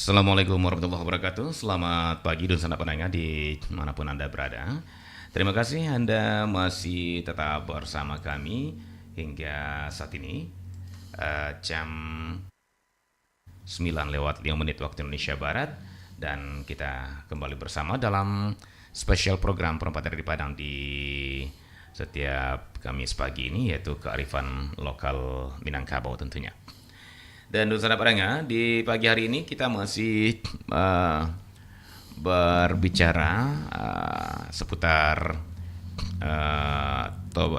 Assalamualaikum warahmatullahi wabarakatuh. Selamat pagi dan selamat pendengar di manapun Anda berada. Terima kasih Anda masih tetap bersama kami hingga saat ini jam 9 lewat 5 menit waktu Indonesia Barat, dan kita kembali bersama dalam spesial program Perempat dari Padang di setiap Kamis pagi ini, yaitu kearifan lokal Minangkabau tentunya. Dan saudara pendengar, di pagi hari ini kita masih berbicara seputar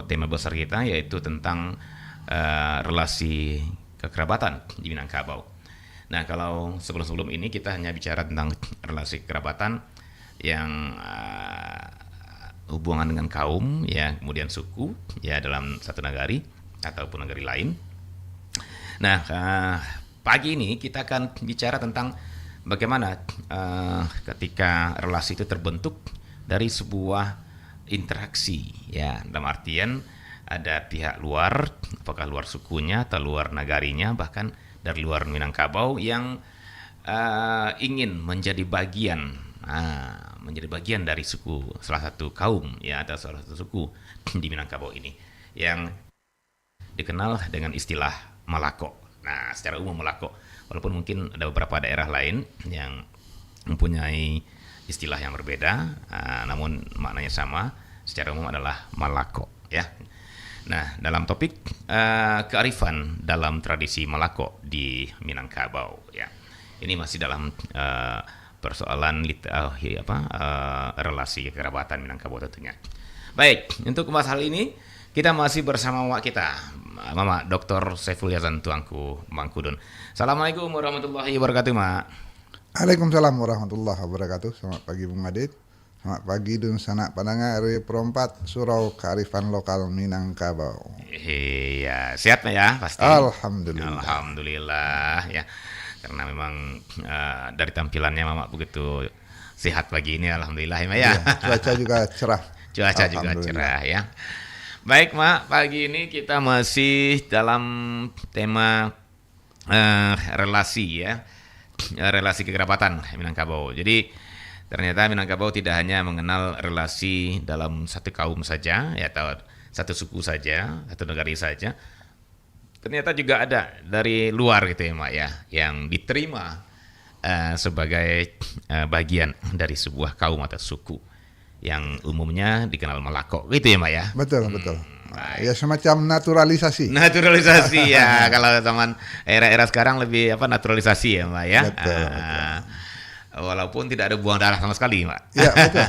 tema besar kita, yaitu tentang relasi kekerabatan di Minangkabau. Nah, kalau sebelum-sebelum ini kita hanya bicara tentang relasi kekerabatan yang hubungan dengan kaum, ya, kemudian suku, ya, dalam satu negari ataupun negari lain. Nah, pagi ini kita akan bicara tentang bagaimana ketika relasi itu terbentuk dari sebuah interaksi, ya, dalam artian ada pihak luar, apakah luar sukunya atau luar nagarinya, bahkan dari luar Minangkabau yang ingin menjadi bagian dari suku, salah satu kaum, ya, atau salah satu suku di Minangkabau ini yang dikenal dengan istilah Malako. Nah, secara umum Malako, walaupun mungkin ada beberapa daerah lain yang mempunyai istilah yang berbeda, namun maknanya sama, secara umum adalah Malako, ya. Nah, dalam topik kearifan dalam tradisi Malako di Minangkabau, ya, ini masih dalam persoalan relasi kekerabatan Minangkabau tentunya. Baik, untuk membahas hal ini kita masih bersama Mama kita, Mama Dr. Saiful Yazan Tuanku Mangkudun. Assalamualaikum warahmatullahi wabarakatuh, Mak. Waalaikumsalam warahmatullahi wabarakatuh. Selamat pagi Bung Adit. Selamat pagi dun sanak pandangan RW Perempat Surau Kearifan Lokal Minangkabau. Iya, sehat ya pasti. Alhamdulillah. Alhamdulillah, ya. Karena memang dari tampilannya Mama begitu sehat pagi ini, alhamdulillah ya, ya. Cuaca juga cerah. Cuaca juga cerah, ya. Baik, Mak, pagi ini kita masih dalam tema relasi, ya, relasi kekerabatan Minangkabau. Jadi ternyata Minangkabau tidak hanya mengenal relasi dalam satu kaum saja, ya, atau satu suku saja, satu negari saja. Ternyata juga ada dari luar gitu ya, Mak, ya, yang diterima sebagai bagian dari sebuah kaum atau suku yang umumnya dikenal Malako, gitu ya, Mak, ya. Betul. Ya, semacam naturalisasi. Naturalisasi, ya. Kalau zaman era-era sekarang lebih naturalisasi ya, Mak, ya. Betul. Walaupun tidak ada buang darah sama sekali, Mak. Ya, betul.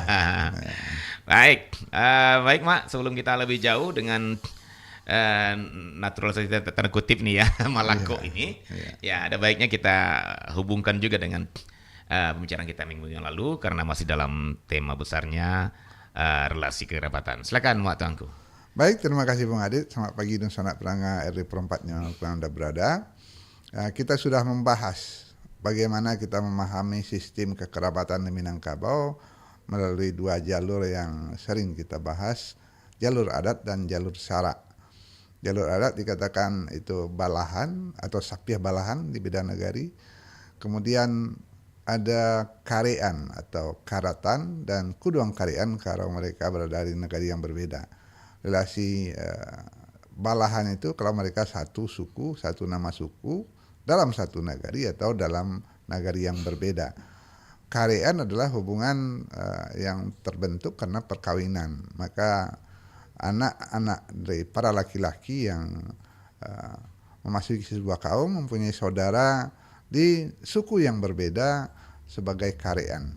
Baik, Mak, sebelum kita lebih jauh dengan naturalisasi tanda kutip nih, ya, Malako ini, ya, ada baiknya kita hubungkan juga dengan pembicaraan kita minggu yang lalu, karena masih dalam tema besarnya relasi kekerabatan. Silakan, Mak Tuanku. Baik, terima kasih Bung Adit. Selamat pagi dan sanak perangga RW Perempatnya yang Anda berada. Kita sudah membahas bagaimana kita memahami sistem kekerabatan di Minangkabau melalui dua jalur yang sering kita bahas, jalur adat dan jalur syara. Jalur adat dikatakan itu balahan atau sapiah balahan di beda negari. Kemudian ada karean atau karatan dan kuduang karean kalau mereka berada di negara yang berbeda. Relasi balahan itu kalau mereka satu suku, satu nama suku dalam satu nagari atau dalam nagari yang berbeda. Karean adalah hubungan yang terbentuk karena perkawinan. Maka anak-anak dari para laki-laki yang memasuki sebuah kaum mempunyai saudara di suku yang berbeda sebagai karean.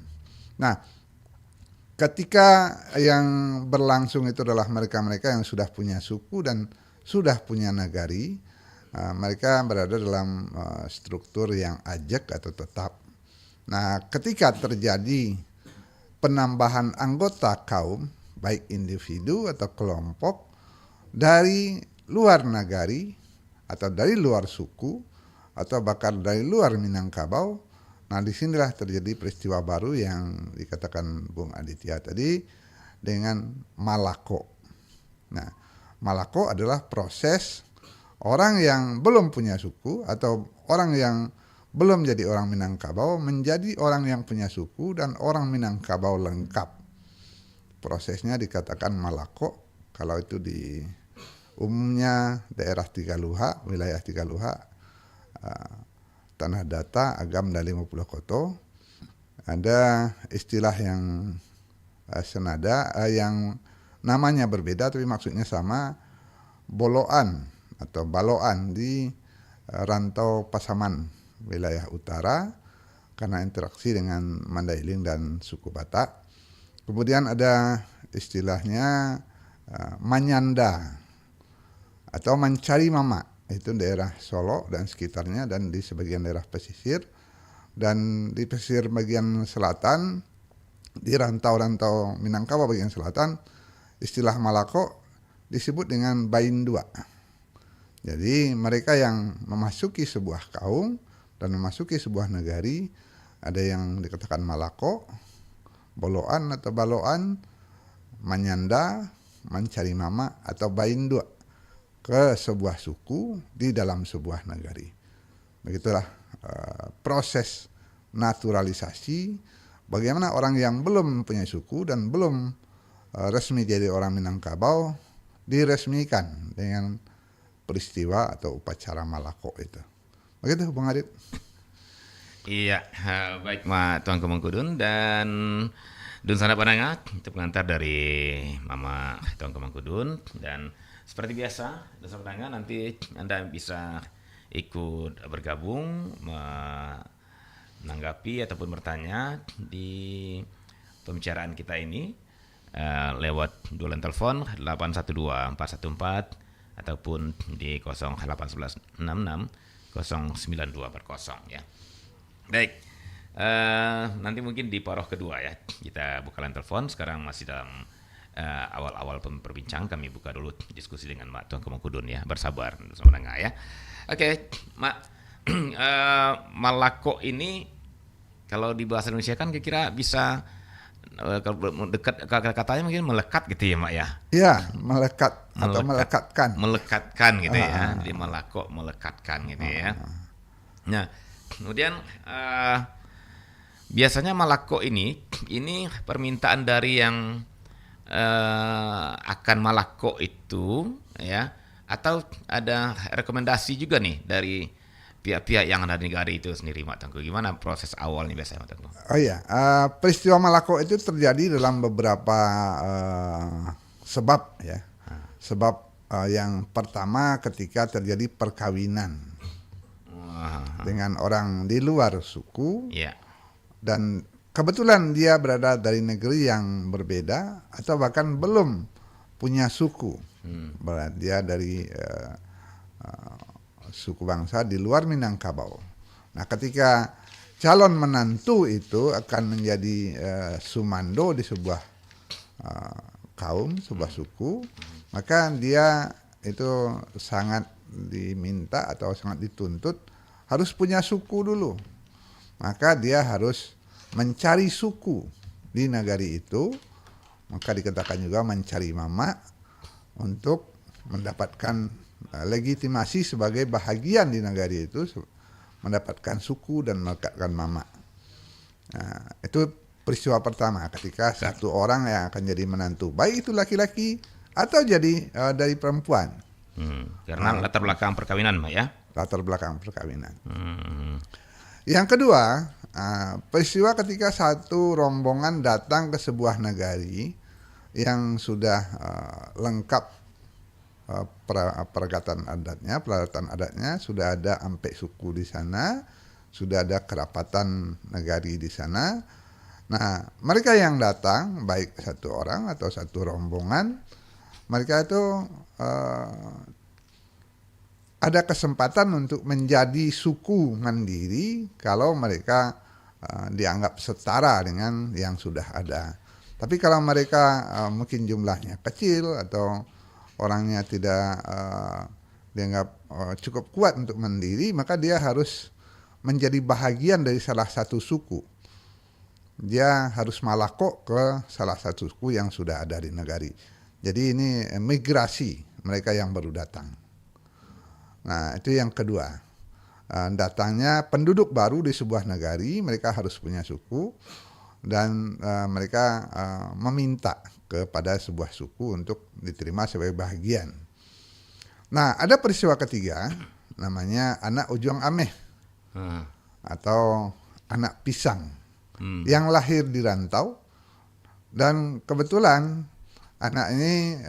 Nah, ketika yang berlangsung itu adalah mereka-mereka yang sudah punya suku dan sudah punya nagari, mereka berada dalam struktur yang ajak atau tetap. Nah, ketika terjadi penambahan anggota kaum, baik individu atau kelompok dari luar nagari atau dari luar suku atau bahkan dari luar Minangkabau, nah disinilah terjadi peristiwa baru yang dikatakan Bung Aditya tadi dengan Malako. Nah, Malako adalah proses orang yang belum punya suku atau orang yang belum jadi orang Minangkabau menjadi orang yang punya suku dan orang Minangkabau lengkap. Prosesnya dikatakan malako. Kalau itu di umumnya daerah Tigaluha, wilayah Tigaluha, Tanah Data, Agam, dan 50 Koto, ada istilah yang senada, yang namanya berbeda tapi maksudnya sama, boloan atau baloan di rantau Pasaman, wilayah utara, karena interaksi dengan Mandailing dan suku Batak. Kemudian ada istilahnya manyanda atau mencari mama, itu daerah Solo dan sekitarnya dan di sebagian daerah pesisir. Dan di pesisir bagian selatan, di rantau-rantau Minangkabau bagian selatan, istilah malako disebut dengan baindua. Jadi mereka yang memasuki sebuah kaum dan memasuki sebuah negari, ada yang dikatakan malako, boloan atau baloan, manyanda, mencari mama, atau baindua ke sebuah suku di dalam sebuah negari. Begitulah proses naturalisasi, bagaimana orang yang belum punya suku dan belum resmi jadi orang Minangkabau diresmikan dengan peristiwa atau upacara malako itu. Begitu Bung Adit. Iya, baik Tuan Kemangkudun dan Dun Sana Pananga, itu pengantar dari Mama Tuan Kemangkudun. Dan seperti biasa, Dun Sana Pananga, nanti Anda bisa ikut bergabung, menanggapi ataupun bertanya di pembicaraan kita ini lewat dualan telepon 812-414 ataupun di 0811 66 092 ya. Baik, nanti mungkin di paruh kedua ya kita buka line telepon. Sekarang masih dalam awal-awal perbincangan, kami buka dulu diskusi dengan Mak Tuan Kemangkudun ya, bersabar sama menengah ya. Oke, Mak, malako ini kalau di bahasa Indonesia kan kira-kira bisa dekat, katanya mungkin melekat gitu ya Mak ya. Iya, melekat atau melekatkan. Melekatkan gitu ya. Jadi malako melekatkan gitu ya. Nah, kemudian biasanya malako ini permintaan dari yang akan malako itu ya, atau ada rekomendasi juga nih dari pihak-pihak yang ada di negara itu sendiri, Mak Tengku. Gimana proses awalnya biasanya, Mak Tengku? Oh iya, peristiwa malako itu terjadi dalam beberapa sebab ya. Sebab yang pertama ketika terjadi perkawinan dengan orang di luar suku, dan kebetulan dia berada dari negeri yang berbeda atau bahkan belum punya suku. Dia dari suku bangsa di luar Minangkabau. Nah, ketika calon menantu itu akan menjadi sumando di sebuah kaum, sebuah suku, maka dia itu sangat diminta atau sangat dituntut harus punya suku dulu. Maka dia harus mencari suku di negari itu, maka dikatakan juga mencari mama, untuk mendapatkan legitimasi sebagai bahagian di negari itu, mendapatkan suku dan melekatkan mama. Nah, itu peristiwa pertama ketika satu orang yang akan jadi menantu, baik itu laki-laki atau jadi dari perempuan. Karena latar belakang perkawinan, Mbak ya. Latar belakang perkawinan. Yang kedua, peristiwa ketika satu rombongan datang ke sebuah negari yang sudah lengkap peralatan adatnya, sudah ada ampek suku di sana, sudah ada kerapatan negari di sana. Nah, mereka yang datang, baik satu orang atau satu rombongan, mereka itu ada kesempatan untuk menjadi suku mandiri kalau mereka dianggap setara dengan yang sudah ada. Tapi kalau mereka mungkin jumlahnya kecil atau orangnya tidak dianggap cukup kuat untuk mandiri, maka dia harus menjadi bahagian dari salah satu suku. Dia harus malako ke salah satu suku yang sudah ada di negari. Jadi ini migrasi mereka yang baru datang. Nah, itu yang kedua. datangnya penduduk baru di sebuah negari, mereka harus punya suku dan mereka meminta kepada sebuah suku untuk diterima sebagai bagian. Nah, ada peristiwa ketiga namanya anak ujung ameh atau anak pisang yang lahir di rantau, dan kebetulan anak ini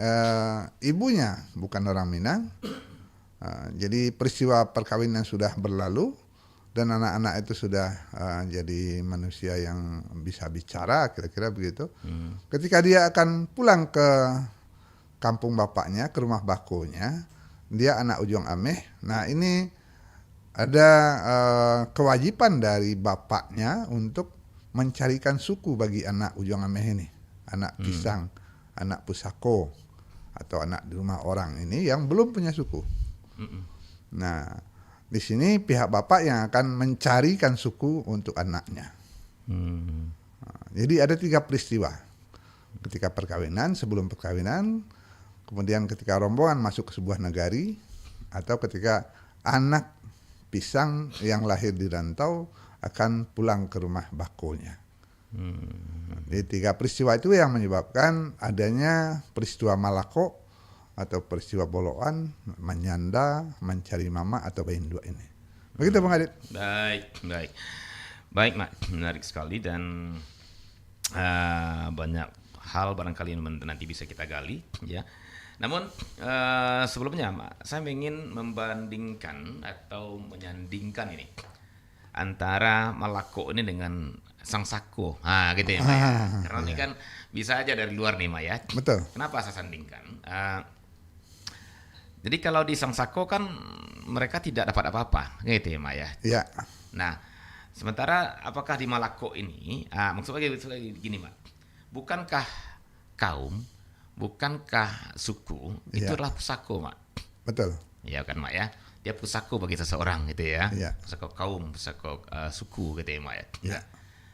ibunya bukan orang Minang. Jadi peristiwa perkawinan sudah berlalu dan anak-anak itu sudah jadi manusia yang bisa bicara, kira-kira begitu. Ketika dia akan pulang ke kampung bapaknya, ke rumah bakunya, dia anak ujung ameh. Nah, ini ada kewajiban dari bapaknya untuk mencarikan suku bagi anak ujung ameh ini, anak pisang, anak pusako, atau anak di rumah orang ini yang belum punya suku. Nah, di sini pihak bapak yang akan mencarikan suku untuk anaknya. Nah, jadi ada 3 peristiwa. Ketika perkawinan, sebelum perkawinan, kemudian ketika rombongan masuk ke sebuah negari, atau ketika anak pisang yang lahir di rantau akan pulang ke rumah bakunya. Jadi 3 peristiwa itu yang menyebabkan adanya peristiwa Malako atau peristiwa boloan, menyanda, mencari mama atau Bahindu ini. Begitu Bang Adit. Baik, Mak. Menarik sekali dan banyak hal barangkali yang nanti bisa kita gali, ya. Namun sebelumnya, Mak, saya ingin membandingkan atau menyandingkan ini antara Malako ini dengan Sangsako. Gitu ya, Mak. Karena ini kan bisa aja dari luar nih, Mak, ya. Betul. Kenapa saya sandingkan? Jadi kalau di Sangsako kan mereka tidak dapat apa-apa, gitu ya, Mak, ya. Iya. Nah, sementara apakah di Malako ini, maksudnya gini, Mak, bukankah kaum, bukankah suku itu adalah pusako, Mak? Betul. Ya kan, Mak, ya. Dia pusako bagi seseorang, gitu ya. Iya. Pusako kaum, pusako suku, gitu ya, Mak, ya. Iya.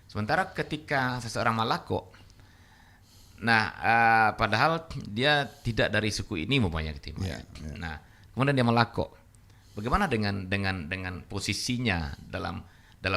Sementara ketika seseorang Malako, nah, padahal dia tidak dari suku ini umpamanya gitu. Yeah. Nah, kemudian dia Malako. Bagaimana dengan posisinya dalam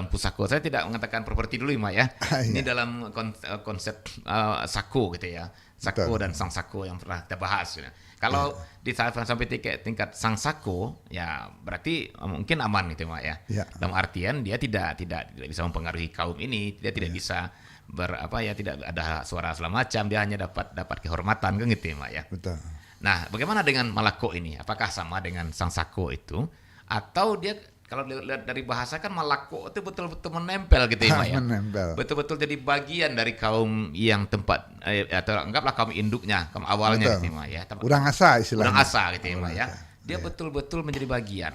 pusako? Saya tidak mengatakan properti dulu, Mak, ya. Ini dalam konsep sako gitu ya. Sako dan sang sako yang pernah kita bahas. Ya. Kalau di sampai tingkat sang sako, ya berarti mungkin aman gitu, Mak, ya. Dalam artian dia tidak bisa mempengaruhi kaum ini, dia tidak bisa tidak ada suara segala macam, dia hanya dapat kehormatan kan gitu ya, Mak, ya. Betul. Nah, bagaimana dengan Malako ini? Apakah sama dengan Sangsako itu? Atau dia kalau lihat dari bahasa kan Malako itu betul-betul menempel gitu ya, Mak, ya. Menempel. Betul-betul jadi bagian dari kaum yang tempat atau anggaplah kaum induknya, kaum awalnya gitu ya, Mak, ya. Urang asa istilahnya. Urang asa gitu ya, Mak, ya. Dia betul-betul menjadi bagian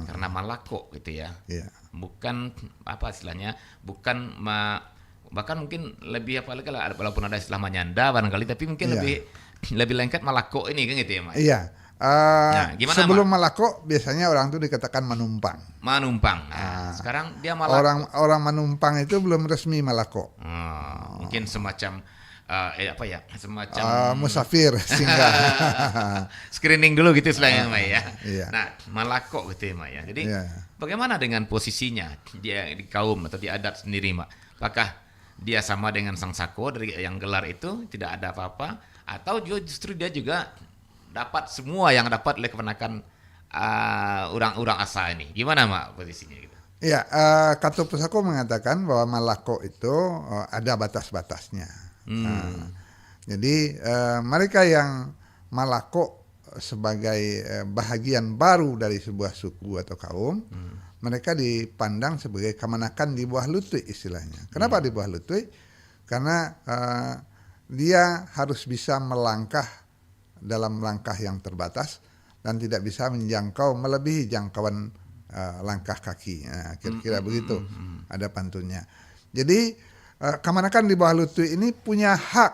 karena Malako gitu ya. Bukan apa istilahnya? Bahkan mungkin lebih apalagi lah, walaupun ada istilah manyanda barangkali, tapi mungkin lebih lengkap Malako ini kan gitu ya, Mak. Iya. Gimana, sebelum Mak? Malako biasanya orang tuh dikatakan manumpang. Nah, sekarang dia Malako. Orang manumpang itu belum resmi Malako. Mungkin semacam semacam musafir singgah. Screening dulu gitu istilahnya, Mak, ya. Iya. Nah, Malako gitu ya, Mak, ya. Jadi bagaimana dengan posisinya dia di kaum atau di adat sendiri, Mak? Apakah dia sama dengan Sangsako dari yang gelar itu tidak ada apa-apa, atau justru dia juga dapat semua yang dapat oleh keponakan orang-orang asa ini? Gimana, Mak, posisinya gitu? Iya, Kato Pusako mengatakan bahwa Malako itu ada batas-batasnya. Jadi mereka yang Malako sebagai bahagian baru dari sebuah suku atau kaum, mereka dipandang sebagai kamanakan di bawah lutut istilahnya. Kenapa di bawah lutut? Karena dia harus bisa melangkah dalam langkah yang terbatas dan tidak bisa menjangkau melebihi jangkauan langkah kaki. Nah, kira-kira begitu ada pantunnya. Jadi kamanakan di bawah lutut ini punya hak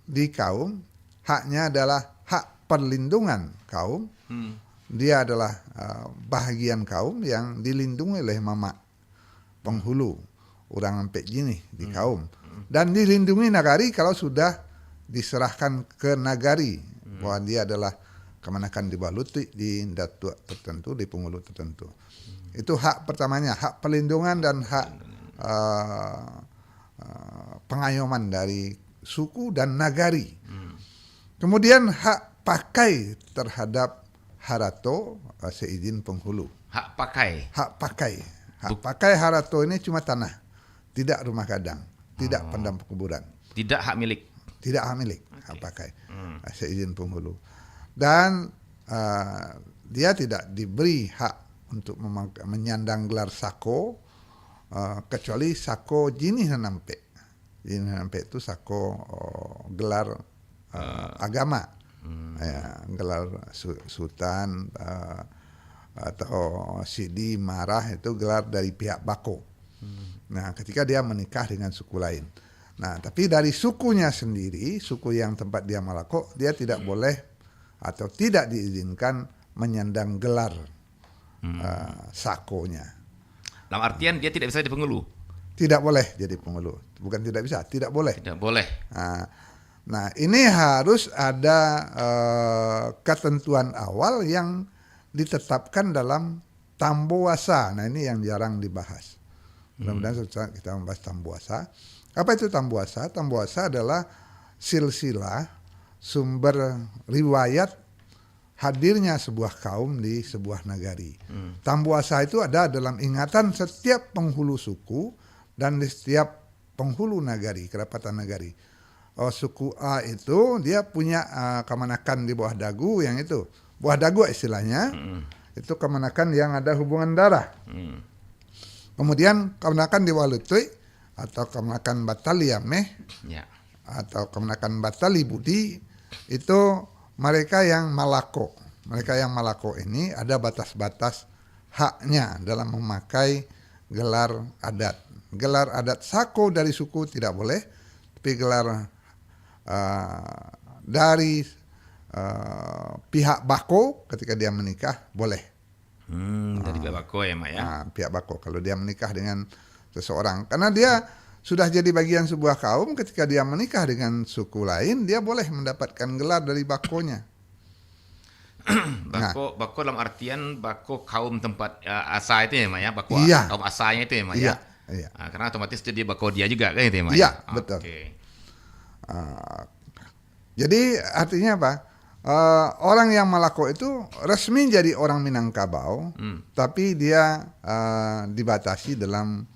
di kaum. Haknya adalah hak perlindungan kaum. Dia adalah bahagian kaum yang dilindungi oleh mama penghulu orang ampek gini di kaum, dan dilindungi nagari kalau sudah diserahkan ke nagari bahwa dia adalah kemanakan di bawah lutut di datuk tertentu, di penghulu tertentu. Itu hak pertamanya, hak perlindungan dan hak pengayoman dari suku dan nagari. Kemudian hak pakai terhadap harato seizin penghulu. Hak pakai. Hak pakai. Hak pakai harato ini cuma tanah, tidak rumah gadang, tidak padang perkuburan. Tidak hak milik. Tidak hak milik, hak pakai. Seizin penghulu. Dan dia tidak diberi hak untuk menyandang gelar sako kecuali sako jinih nanampe. Jinih nanampe itu sako gelar agama, ya, gelar sultan atau sidi marah itu gelar dari pihak bako. Nah, ketika dia menikah dengan suku lain. Nah, tapi dari sukunya sendiri, suku yang tempat dia malako, dia tidak boleh atau tidak diizinkan menyandang gelar sakonya. Dalam artian dia tidak bisa jadi penghulu. Tidak boleh jadi penghulu. Bukan tidak bisa, tidak boleh. Tidak boleh. Nah, ini harus ada ketentuan awal yang ditetapkan dalam tambuasa. Nah, ini yang jarang dibahas. Mudah-mudahan kita membahas tambuasa. Apa itu tambuasa? Tambuasa adalah silsilah sumber riwayat hadirnya sebuah kaum di sebuah nagari. Tambuasa itu ada dalam ingatan setiap penghulu suku dan di setiap penghulu nagari, kerapatan nagari. Suku A itu dia punya kemanakan di bawah dagu yang itu. Bawah dagu istilahnya, itu kemanakan yang ada hubungan darah. Kemudian kemanakan di bawah lutut atau kemanakan batali yameh, atau kemanakan batali budi, itu mereka yang malako. Mereka yang malako ini ada batas-batas haknya dalam memakai gelar adat. Gelar adat sako dari suku tidak boleh, tapi gelar dari pihak bako ketika dia menikah boleh. Dari pihak bako ya, Mak ya. Pihak bako kalau dia menikah dengan seseorang, karena dia sudah jadi bagian sebuah kaum, ketika dia menikah dengan suku lain, dia boleh mendapatkan gelar dari bakonya. Bako dalam artian bako kaum tempat asal itu ya, Mak ya. Bako kaum asalnya itu ya, Mak ya. Iya. Karena otomatis itu dia bako dia juga kan itu ya, Mak. Iya, betul. Jadi artinya apa? Orang yang malako itu resmi jadi orang Minangkabau, tapi dia dibatasi dalam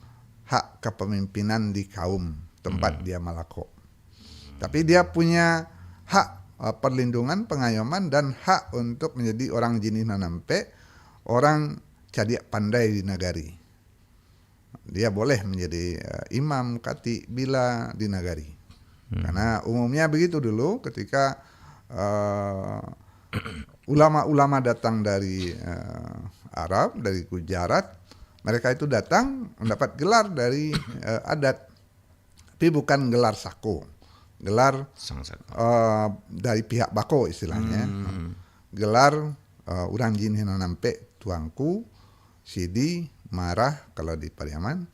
hak kepemimpinan di kaum tempat dia malako. Tapi dia punya hak perlindungan, pengayoman, dan hak untuk menjadi orang jinih nanampe, orang cadiak pandai di nagari. Dia boleh menjadi imam kati bila di nagari. Karena umumnya begitu dulu ketika ulama-ulama datang dari Arab, dari Gujarat, mereka itu datang mendapat gelar dari adat, tapi bukan gelar sako, gelar dari pihak bako istilahnya, gelar urang jinih nanampe tuangku, sidi, marah kalau di Pariaman,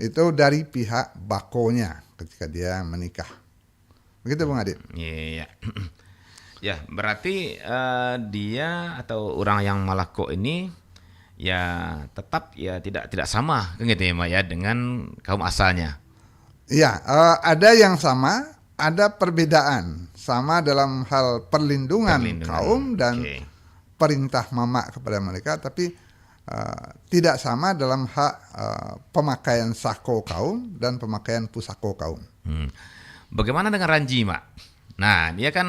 itu dari pihak bakonya ketika dia menikah. Begitu Bung Adit? Iya. Ya, berarti dia atau orang yang malako ini ya tetap ya tidak sama kan gitu ya, Mak ya, dengan kaum asalnya. Iya, ada yang sama, ada perbedaan. Sama dalam hal perlindungan kaum dan perintah mama kepada mereka, tapi tidak sama dalam hak pemakaian sako kaum dan pemakaian pusako kaum. Bagaimana dengan ranji, Mak? Nah, dia kan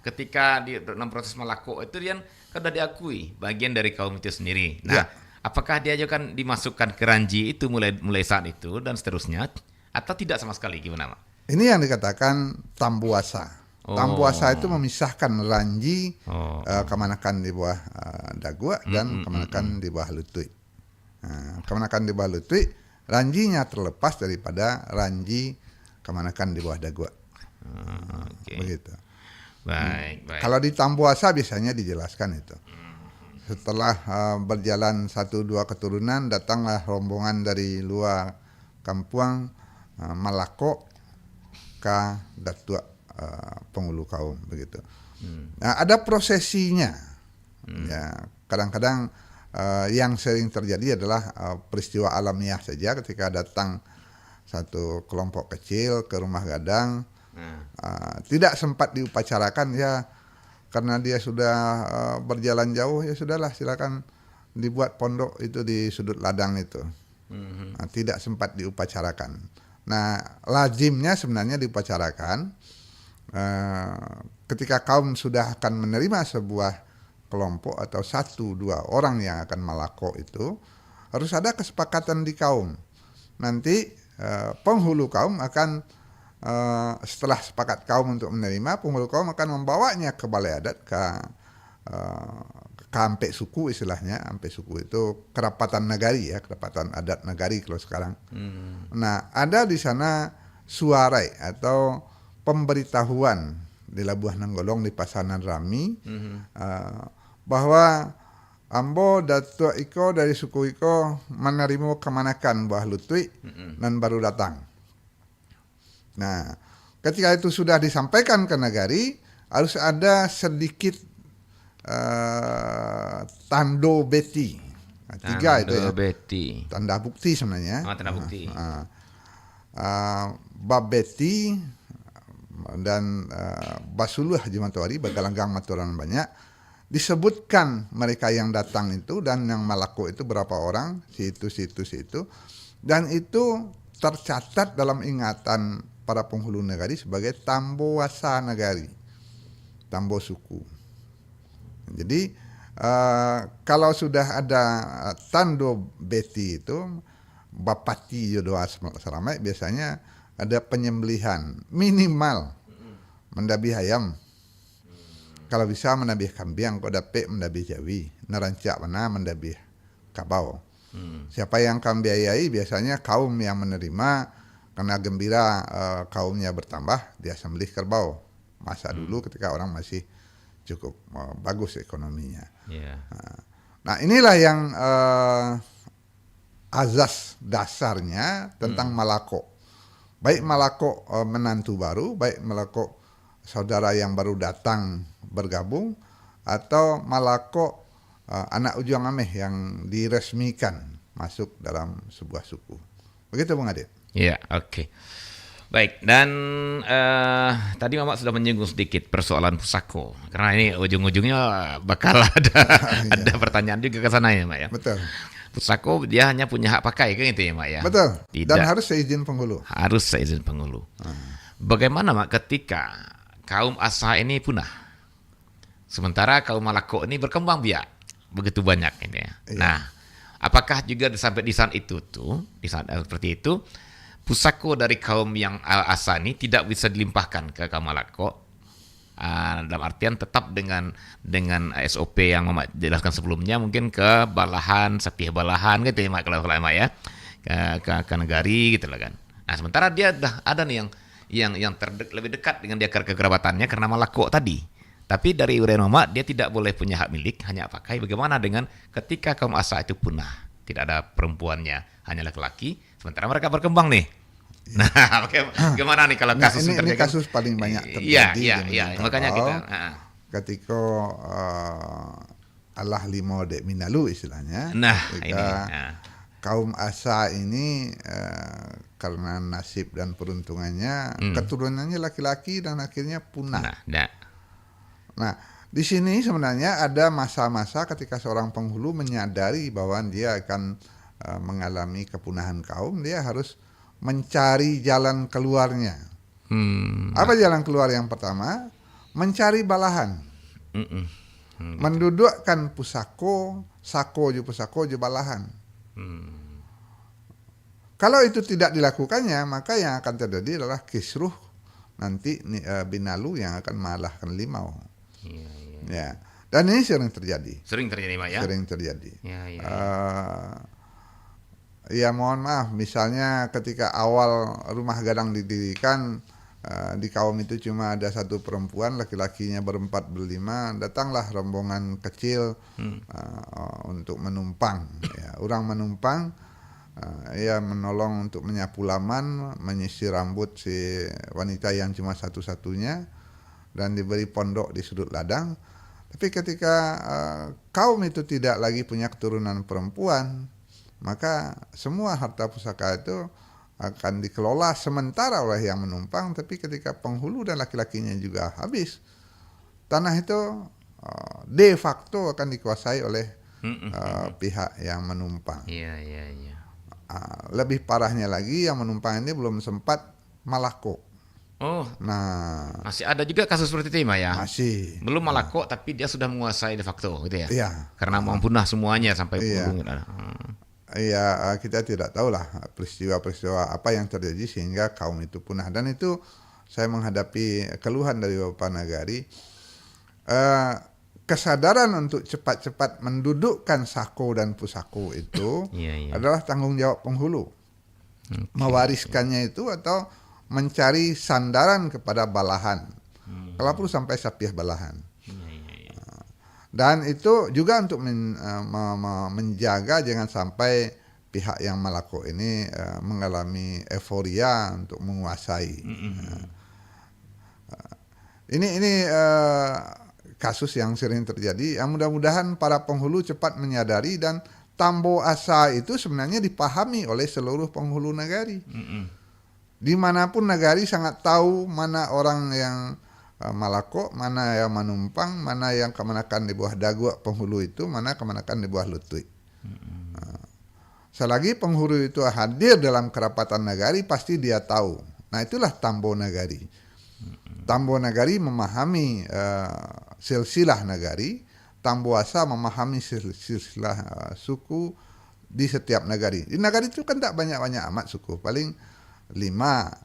ketika di dalam proses malako itu dia kan sudah diakui bagian dari kaum itu sendiri. Nah, apakah dia juga kan dimasukkan ke ranji itu mulai saat itu dan seterusnya, atau tidak sama sekali, gimana, Mak? Ini yang dikatakan tambuasa. Tambuasa itu memisahkan ranji, kemanakan di bawah dagua dan kemanakan di bawah lutut. Kemanakan di bawah lutut, ranjinya terlepas daripada ranji kemanakan di bawah dagua. Begitu. Baik. Kalau di tambuasa biasanya dijelaskan itu. Setelah berjalan 1-2 keturunan, datanglah rombongan dari luar kampung malako ke datua penghulu kaum begitu. Nah, ada prosesinya. Ya, kadang-kadang Yang sering terjadi adalah peristiwa alamiah saja ketika datang satu kelompok kecil ke rumah gadang, tidak sempat diupacarakan ya, karena dia sudah berjalan jauh, ya sudahlah silakan dibuat pondok itu di sudut ladang itu. Tidak sempat diupacarakan. Nah, lazimnya sebenarnya diupacarakan ketika kaum sudah akan menerima sebuah kelompok atau 1-2 orang yang akan malako itu, harus ada kesepakatan di kaum. Nanti penghulu kaum akan setelah sepakat kaum untuk menerima, penghulu kaum akan membawanya ke balai adat, ke ampe suku istilahnya. Ampe suku itu kerapatan nagari ya, kerapatan adat nagari kalau sekarang. Nah, ada di sana suarai atau pemberitahuan di Labuhan Nanggolong di Pasanan Rami, bahwa Ambo Datuk Iko dari suku Iko menerima kemanakan Buah Lutui dan baru datang. Nah, ketika itu sudah disampaikan ke nagari, harus ada sedikit tando beti. Nah, 3 itu ya. Beti. Tanda bukti sebenarnya. Tanda bukti. Bab beti dan Basuluh Haji Matuari, Bagalanggang Maturan banyak. Disebutkan mereka yang datang itu dan yang malako itu berapa orang, situ. Dan itu tercatat dalam ingatan para penghulu nagari sebagai tambo wasa nagari, tambo suku. Jadi kalau sudah ada tando beti itu, bapati jodoh seramai, biasanya ada penyembelihan minimal mendabi ayam. Kalau bisa menabih kambing, kau dapat menabih jawi, nerancak mana menabih kabau. Siapa yang kami biayai biasanya kaum yang menerima, karena gembira kaumnya bertambah, dia sembelih kerbau. Masa dulu ketika orang masih cukup bagus ekonominya. Nah, inilah yang azas dasarnya tentang malako. Baik malako menantu baru, baik malako saudara yang baru datang bergabung, atau malako anak ujung ameh yang diresmikan masuk dalam sebuah suku. Begitu Bung Adit. Ya, oke. Baik, dan tadi Mamak sudah menyinggung sedikit persoalan pusako. Karena ini ujung-ujungnya bakal ada pertanyaan juga ke sana ya, Mak ya. Betul. Pusako dia hanya punya hak pakai kan itu ya, Mak ya. Betul. Tidak. Dan harus seizin penghulu. Harus seizin penghulu. Bagaimana Mak ketika kaum Asa ini punah? Sementara kaum Malako ini berkembang biak begitu banyak ini ya. Iya. Nah, apakah juga sampai di saat itu di saat seperti itu, pusako dari kaum yang Asa ini tidak bisa dilimpahkan ke kaum Malako? Dalam artian tetap dengan SOP yang Mamak jelaskan sebelumnya, mungkin ke balahan, sepih balahan gitu ya Mak, kalau Mak ya, ke negari gitu lah kan. Nah, sementara dia dah ada nih yang lebih dekat dengan dia kekerabatannya karena Malako tadi. Tapi dari uraian Mamak, dia tidak boleh punya hak milik, hanya pakai. Bagaimana dengan ketika kaum Asa itu punah, tidak ada perempuannya, hanya laki-laki, sementara mereka berkembang nih. Nah, bagaimana nih kalau kasus ini kasus paling banyak terjadi. Iya, makanya kita. Ketika Allah limo dek minalu istilahnya. Nah, kaum Asa ini karena nasib dan peruntungannya, keturunannya laki-laki dan akhirnya punah. Nah, di sini sebenarnya ada masa-masa ketika seorang penghulu menyadari bahwa dia akan mengalami kepunahan kaum, dia harus mencari jalan keluarnya. Apa jalan keluar yang pertama? Mencari balahan. Mendudukkan pusako, sako ju balahan. Kalau itu tidak dilakukannya, maka yang akan terjadi adalah kisruh, nanti binalu yang akan mengalahkan limau. Ya. Dan ini sering terjadi. Sering terjadi, Pak ya? Sering terjadi. Ya mohon maaf, misalnya ketika awal rumah gadang didirikan, di kaum itu cuma ada satu perempuan, laki-lakinya berempat berlima, datanglah rombongan kecil untuk menumpang. Ya, orang menumpang, ia menolong untuk menyapu laman, menyisir rambut si wanita yang cuma satu-satunya, dan diberi pondok di sudut ladang. Tapi ketika kaum itu tidak lagi punya keturunan perempuan, maka semua harta pusaka itu akan dikelola sementara oleh yang menumpang, tapi ketika penghulu dan laki-lakinya juga habis, tanah itu de facto akan dikuasai oleh pihak yang menumpang. Iya, iya, iya. Lebih parahnya lagi, yang menumpang ini belum sempat malako. Oh, Nah, masih ada juga kasus seperti itu ya? masih. Belum malako tapi dia sudah menguasai de facto gitu ya? Iya. Karena mau punah semuanya sampai Iya. puluh. Iya, kita tidak tahulah peristiwa-peristiwa apa yang terjadi sehingga kaum itu punah. Dan itu saya menghadapi keluhan dari Bapak Nagari, kesadaran untuk cepat-cepat mendudukkan sako dan pusako itu Iya, iya. adalah tanggung jawab penghulu. Mewariskannya itu atau mencari sandaran kepada balahan. Kalau perlu sampai sapiah balahan. Dan itu juga untuk menjaga jangan sampai pihak yang malako ini mengalami euforia untuk menguasai. Ini kasus yang sering terjadi. Mudah-mudahan para penghulu cepat menyadari, dan tambo asa itu sebenarnya dipahami oleh seluruh penghulu nagari. Dimanapun nagari sangat tahu mana orang yang malako, mana yang menumpang, mana yang kemanakan di bawah dagu penghulu itu, mana kemanakan di bawah lutut. Selagi penghulu itu hadir dalam kerapatan nagari, pasti dia tahu. Nah, itulah tambo nagari. Tambo nagari memahami silsilah nagari, tambo asa memahami silsilah suku di setiap nagari. Di nagari itu kan tak banyak-banyak amat suku, paling 5,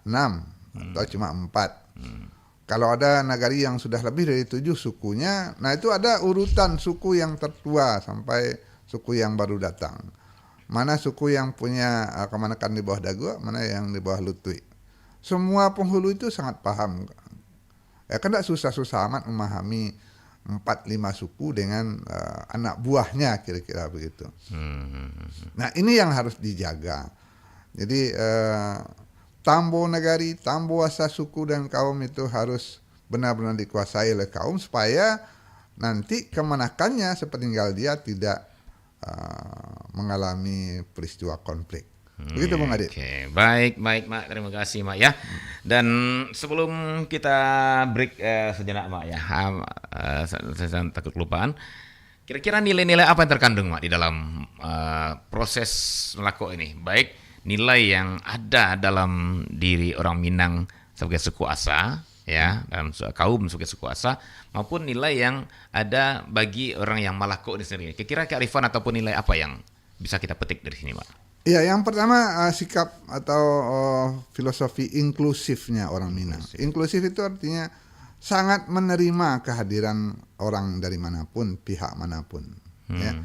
6 atau cuma 4. Kalau ada nagari yang sudah lebih dari 7 sukunya, nah itu ada urutan suku yang tertua sampai suku yang baru datang. Mana suku yang punya kemanakan di bawah dagu, mana yang di bawah lutut. Semua penghulu itu sangat paham. Ya kan tak susah-susah amat memahami 4-5 suku dengan anak buahnya, kira-kira begitu. Nah, ini yang harus dijaga. Jadi tambo nagari, tambo asa suku dan kaum itu harus benar-benar dikuasai oleh kaum supaya nanti kemanakannya sepeninggal dia tidak mengalami peristiwa konflik. Begitu Bung Adit. Oke, baik Mak, terima kasih Mak ya. Dan sebelum kita break sejenak Mak ya, saya takut kelupaan. Kira-kira nilai-nilai apa yang terkandung Mak di dalam proses melako ini? Baik nilai yang ada dalam diri orang Minang sebagai suku asa, ya, dalam kaum sebagai suku asa, maupun nilai yang ada bagi orang yang malako ini sendiri. Kira-kira kearifan ataupun nilai apa yang bisa kita petik dari sini, Pak? Ya, yang pertama sikap atau filosofi inklusifnya orang Minang. Inklusif itu artinya sangat menerima kehadiran orang dari manapun, pihak manapun. Ya.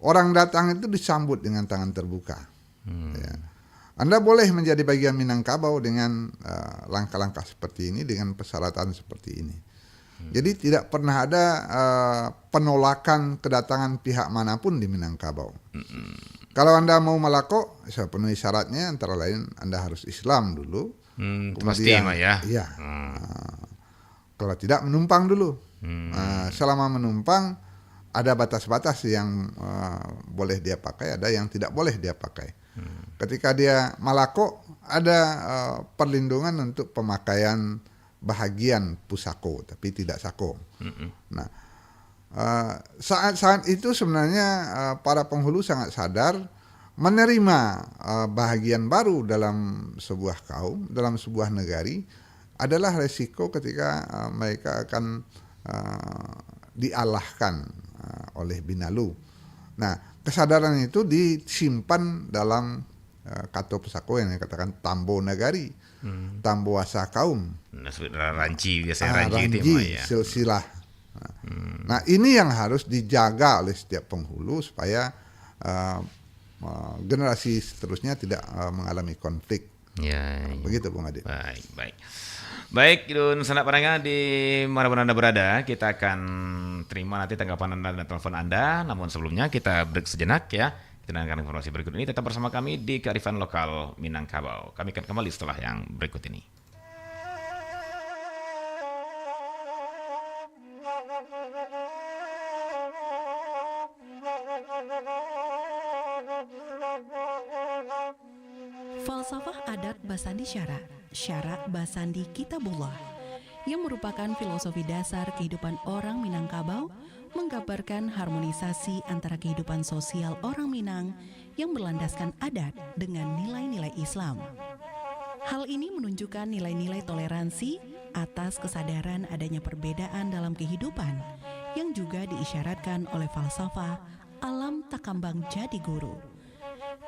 Orang datang itu disambut dengan tangan terbuka. Ya. Anda boleh menjadi bagian Minangkabau dengan langkah-langkah seperti ini, dengan persyaratan seperti ini. Jadi tidak pernah ada penolakan kedatangan pihak manapun di Minangkabau. Kalau Anda mau malako, saya penuhi syaratnya, antara lain Anda harus Islam dulu. Pasti ya. Iya. Kalau tidak, menumpang dulu. Selama menumpang, ada batas-batas yang boleh dia pakai, ada yang tidak boleh dia pakai. Ketika dia malako, ada perlindungan untuk pemakaian bahagian pusako, tapi tidak sako. Nah, saat itu sebenarnya para penghulu sangat sadar menerima bahagian baru dalam sebuah kaum, dalam sebuah negari adalah resiko ketika mereka akan dialahkan oleh Binalu. Nah, kesadaran itu disimpan dalam kato pusako yang dikatakan tambo nagari, tambo asa kaum. Ranci biasanya ranci itu ya. Silsilah. Nah, ini yang harus dijaga oleh setiap penghulu supaya generasi seterusnya tidak mengalami konflik. Ya, begitu Bung Adit. Baik, Idun Sanak Paranga di manapun Anda berada, kita akan terima nanti tanggapan Anda dan telepon Anda. Namun sebelumnya kita break sejenak ya. Kita dengarkan informasi berikut ini. Tetap bersama kami di Kearifan Lokal Minangkabau. Kami akan kembali setelah yang berikut ini. Falsafah adat Basandi Syara, Syara Basandi Kitabullah, yang merupakan filosofi dasar kehidupan orang Minangkabau, menggambarkan harmonisasi antara kehidupan sosial orang Minang yang berlandaskan adat dengan nilai-nilai Islam. Hal ini menunjukkan nilai-nilai toleransi atas kesadaran adanya perbedaan dalam kehidupan yang juga diisyaratkan oleh falsafah alam takambang jadi guru,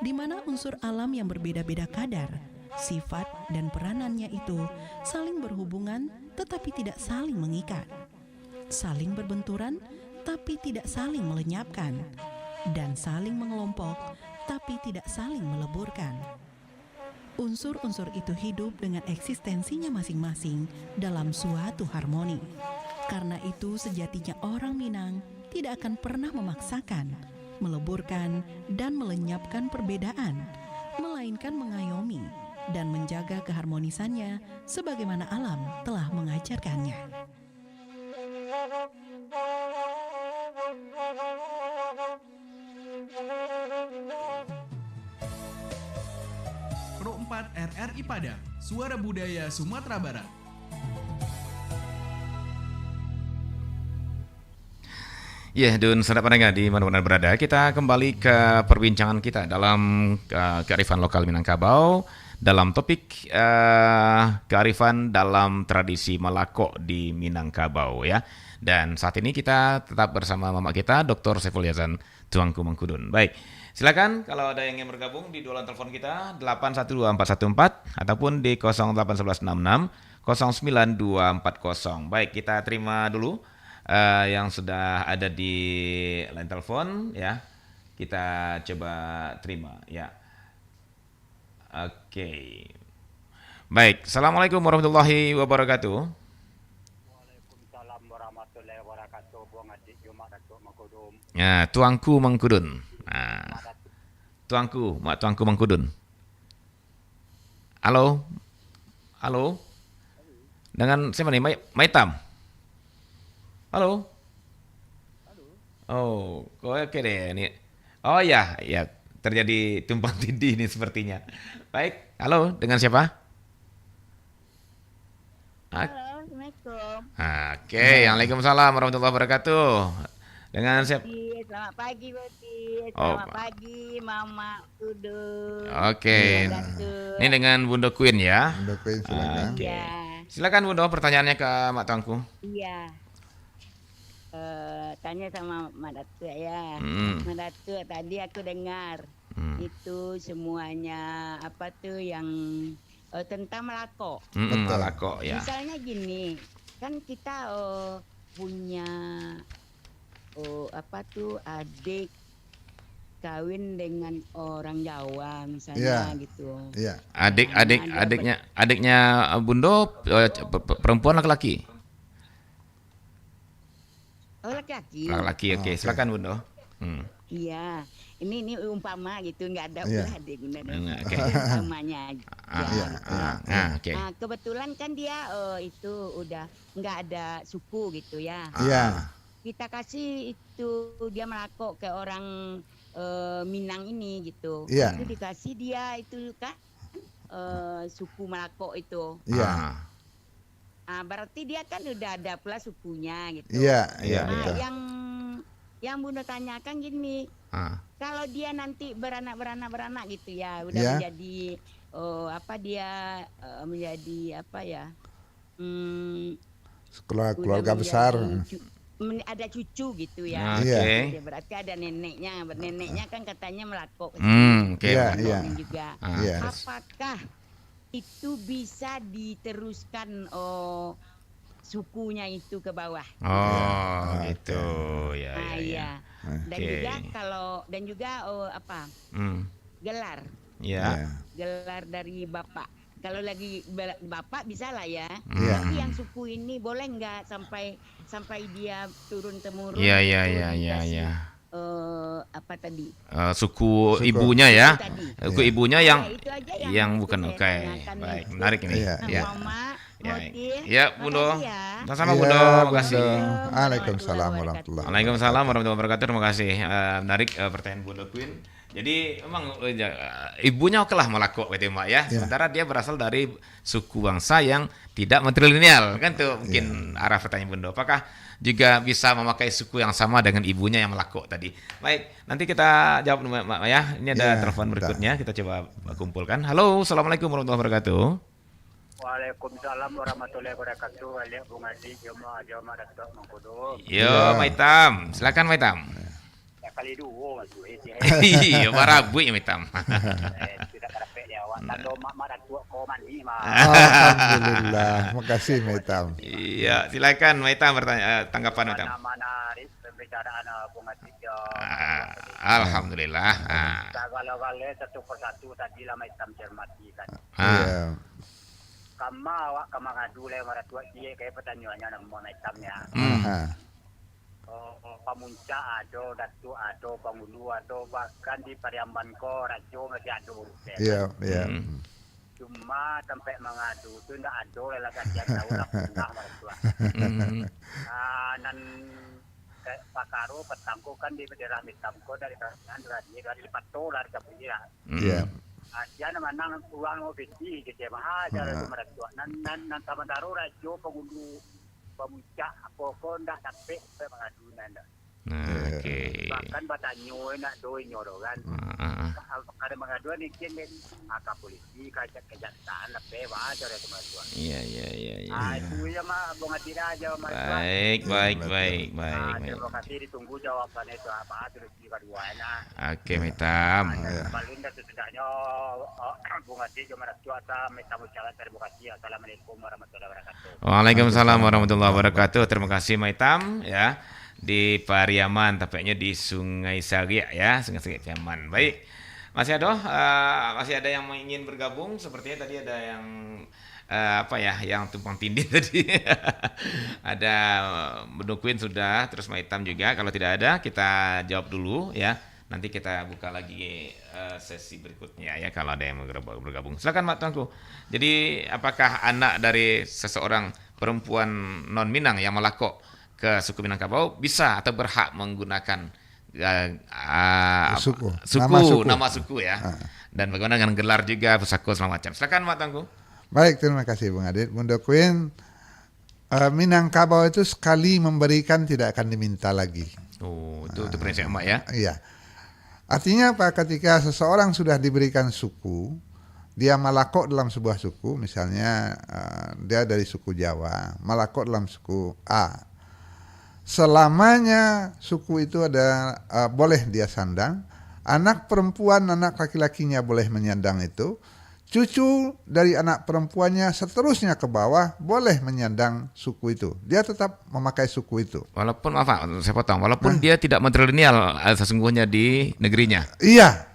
di mana unsur alam yang berbeda-beda kadar, sifat dan peranannya itu saling berhubungan tetapi tidak saling mengikat, saling berbenturan tapi tidak saling melenyapkan, dan saling mengelompok tapi tidak saling meleburkan. Unsur-unsur itu hidup dengan eksistensinya masing-masing dalam suatu harmoni. Karena itu sejatinya orang Minang tidak akan pernah memaksakan, meleburkan, dan melenyapkan perbedaan, melainkan mengayomi dan menjaga keharmonisannya sebagaimana alam telah mengajarkannya. Pro 4 RRI Padang, Suara Budaya Sumatera Barat. Ya, Dun, saudara pendengar di mana-mana berada, kita kembali ke perbincangan kita dalam kearifan lokal Minangkabau dalam topik kearifan dalam tradisi Malako di Minangkabau ya. Dan saat ini kita tetap bersama mama kita, Dr. Saiful Yazan Tuanku Mangkudun. Baik, silakan kalau ada yang ingin bergabung di dualan telepon kita 812414 ataupun di 08166 092240. Baik, kita terima dulu yang sudah ada di line telepon ya. Kita coba terima ya. Oke. Baik, Assalamualaikum warahmatullahi wabarakatuh. Waalaikumsalam warahmatullahi wabarakatuh. Buang adik Jumat Datuk Mangkudun. Ya, Tuanku Mangkudun. Nah, Tuanku Mangkudun. Halo. Halo. Dengan siapa nih? Maitam. Halo. Oh, oke deh ini. Oh ya, terjadi tumpang tindih ini sepertinya. Baik, halo, dengan siapa? Halo, Assalamualaikum. Oke, Waalaikumsalam warahmatullahi wabarakatuh. Dengan siapa? Selamat pagi, Boti. Oh, Selamat pagi, Mama Udun. Oke. Ini dengan Bunda Queen ya. Bunda Queen, silakan. Oke. Iya. Silakan Bunda, pertanyaannya ke Mak Tuanku. Iya. Tanya sama Mak Datuk ya. Mak Datuk, tadi aku dengar itu semuanya apa tuh yang tentang Melako. Malako ya. Misalnya gini, kan kita punya apa tuh adik kawin dengan orang Jawa misalnya gitu. Iya. Adiknya Bundo perempuan laki-laki. Oh, laki-laki. Laki-laki, oke. Silakan Bundo. Iya. Ini umpama gitu, nggak ada Iya. ulah adik Bunda. Oke. Umpamanya aja. Oke. Nah, kebetulan kan dia itu udah nggak ada suku gitu ya. Iya. Kita kasih itu dia Melako ke orang Minang ini gitu. Iya. Itu dikasih dia itu kan suku Melako itu. Iya. Berarti dia kan udah ada pula sukunya gitu. Iya, Iya, Nah, betul. yang Bunda tanyakan gini, kalau dia nanti beranak gitu ya, udah Iya. menjadi apa dia menjadi apa ya? Keluarga udah besar. ada cucu gitu Oke. ya. Iya. Berarti ada neneknya kan katanya Melako. Oke. Iya, Melako iya. juga. Iya. Apakah itu bisa diteruskan sukunya itu ke bawah? Oh, gitu. Ya, Nah, ya, ya. iya. Dan Oke. juga apa? Gelar. Ya. Gelar dari bapak. Kalau lagi bapak bisa lah ya. Iya. Tapi yang suku ini boleh nggak sampai dia turun temurun? Iya, iya, itu iya, iya, dikasih, iya. Apa tadi? Suku ibunya ya. Tadi. Suku ibunya yang Itu aja yang bukan saya oke. tanyakan Baik, itu. menarik ini. Iya. Ya. Mama Ya, Mutin. ya Bundo. Makasih ya. Sama-sama Iya, Bundo, Bundo. makasih. Waalaikumsalam warahmatullahi Waalaikumsalam warahmatullahi wabarakatuh. Terima kasih. Menarik pertanyaan Bundo Queen. Jadi memang ibunya okelah Malako gitu Mak ya. Sementara dia berasal dari suku bangsa yang tidak matrilineal kan tuh mungkin arah pertanyaan Bundo. Apakah juga bisa memakai suku yang sama dengan ibunya yang Malako tadi? Baik, nanti kita jawab dulu Mak ya. Ini ada telepon berikutnya, kita coba kumpulkan. Halo, assalamualaikum warahmatullahi wabarakatuh. Waalaikumsalam warahmatullahi wabarakatuh. Aliak Bung Adi, Joma Datuk Mengkudu. Yo, Maitam, silakan Maitam. Ya kali dua masuk Iya, marabu ya Maitam. Tidak kerapek dia awak. Tando mak Datuk kau mandi mah. Alhamdulillah, makasih Maitam. Iya, silakan Maitam bertanya tanggapan Maitam. Mana pembicaraan Bung Adi. Alhamdulillah. Segala-gala satu persatu tadi lah Maitam cermati kan. Iya. Kama awak kama ngadu le maratua dia kayak pertanyaannya nama Maitamnya. Pamunca ado, datu ado, pangulu ado, bahkan di Pariamban ko rajo masih ado. Iya, iya. Cuma sampai mengadu tu ndak ado lah kajian tahu lah pernah maratua. Nan pakaro petangko kan di daerah Mitamko dari kalangan dari Pato dari Kapunya. Iya. Dia menang uang obesi gitu ya mah cara maratua. Nan Tamandaro rajo pangulu pemuncak apa ndak sampai mengadu nanda. Oke. Bahkan batanyo nak doi nyoro kan. Kada mengaduan ikin den maka polisi kejaksaan lepe wa cara kemajuan. Iya. Itu ya mah Bung Adi aja mas. Baik. Terima kasih ditunggu jawaban itu apa terus di keduanya. Oke, Maitam. Paling setidaknya Bung Adi cuma cuaca Maitam ucapkan terima kasih. Assalamualaikum warahmatullahi wabarakatuh. Waalaikumsalam warahmatullahi wabarakatuh. Terima kasih Maitam ya. Di Pariaman, tepatnya di Sungai Sagia ya, Sungai Sagia Pariaman. Baik, masih ada yang ingin bergabung. Sepertinya tadi ada yang yang tumpang tindih tadi. Ada Bundo Queen sudah, terus Maitam juga. Kalau tidak ada, kita jawab dulu ya. Nanti kita buka lagi sesi berikutnya ya kalau ada yang bergabung. Silakan Mak Tuanku. Jadi apakah anak dari seseorang perempuan non Minang yang Malako ke suku Minangkabau bisa atau berhak menggunakan nama suku ya. Dan bagaimana dengan gelar juga pusako segala macam. Silakan Mak Tuanku. Baik, terima kasih Bung Adit. Bundo Queen, Minangkabau itu sekali memberikan tidak akan diminta lagi. Oh, itu prinsip Mak ya. Iya. Artinya apa? Ketika seseorang sudah diberikan suku, dia Malako dalam sebuah suku, misalnya dia dari suku Jawa, Malako dalam suku A. Selamanya suku itu ada boleh dia sandang, anak perempuan, anak laki-lakinya boleh menyandang itu, cucu dari anak perempuannya seterusnya ke bawah boleh menyandang suku itu. Dia tetap memakai suku itu. Walaupun saya potong, walaupun dia tidak matrilineal sesungguhnya di negerinya. Iya.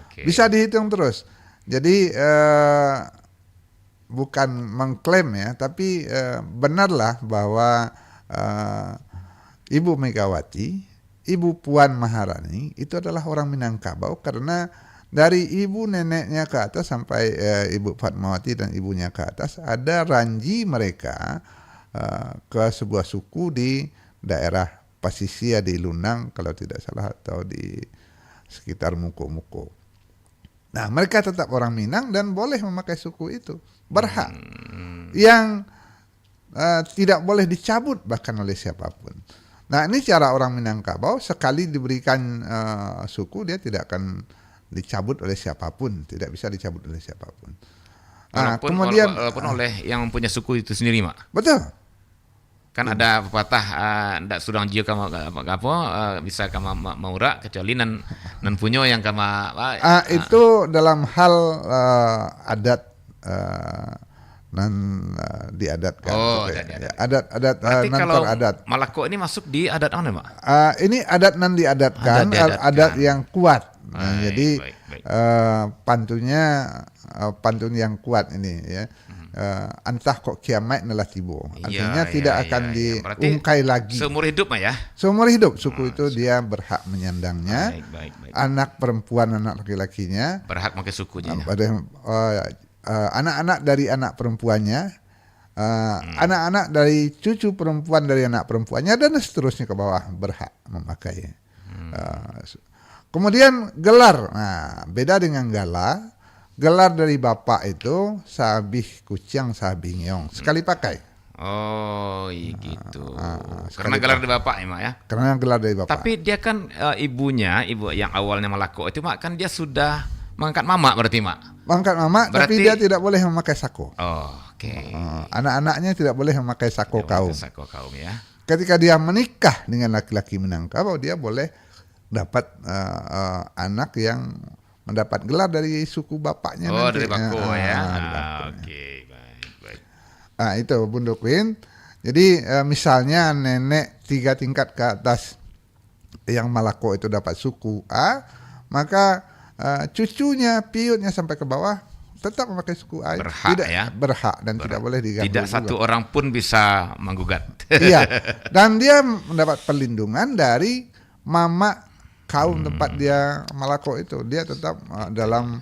Okay. Bisa dihitung terus. Jadi bukan mengklaim ya, tapi benarlah bahwa Ibu Megawati, Ibu Puan Maharani itu adalah orang Minangkabau karena dari ibu neneknya ke atas sampai Ibu Fatmawati dan ibunya ke atas ada ranji mereka ke sebuah suku di daerah Pasisia di Lunang kalau tidak salah atau di sekitar Muko-Muko. Nah, mereka tetap orang Minang dan boleh memakai suku itu, berhak. Yang tidak boleh dicabut bahkan oleh siapapun. Nah, ini cara orang Minangkabau, sekali diberikan suku dia tidak akan dicabut oleh siapapun, tidak bisa dicabut oleh siapapun. Nah, walaupun oleh yang punya suku itu sendiri, Mak. Betul. Kan ada pepatah ndak sudang jio kama bisa kama maura kecuali nan punyo yang kama itu dalam hal adat diadatkan. Adat kalau adat. Malako ini masuk di adat mana, Pak? Ini adat nan diadatkan, adat yang kuat. Jadi pantun yang kuat ini ya. Antah kok kiamat nalah tibo. Artinya tidak akan diungkai lagi. Seumur hidup ya. Seumur hidup suku itu dia berhak menyandangnya. Baik. Anak perempuan, anak laki-lakinya berhak pakai sukunya. Anak-anak dari anak perempuannya Anak-anak dari cucu perempuan dari anak perempuannya dan seterusnya ke bawah berhak memakai. Kemudian gelar, nah beda dengan gala. Gelar dari bapak itu sabih kucing sabih ngeong sekali pakai. Oh, iya gitu. sekali Karena gelar dari bapak ya, Mak ya. Karena gelar dari bapak. Tapi dia kan ibu yang awalnya melako itu, Mak, kan dia sudah mengangkat mama berarti, Mak. Mengangkat mama, tapi dia tidak boleh memakai sako. Oh, oke. Anak-anaknya tidak boleh memakai sako kaum. Sako kaum ya. Ketika dia menikah dengan laki-laki Minangkabau, dia boleh dapat anak yang mendapat gelar dari suku bapaknya Oh, nanti. dari bako ya. Dari bako. Oke, baik. Itu Bunda Queen. Jadi misalnya nenek 3 tingkat ke atas yang Malako itu dapat suku A, maka cucunya, piutnya sampai ke bawah tetap memakai suku A. Berhak tidak, ya. Berhak dan tidak boleh diganggu. Tidak juga. satu orang pun bisa menggugat. Iya. Dan dia mendapat perlindungan dari mama kaum tempat dia Malako itu. Dia tetap dalam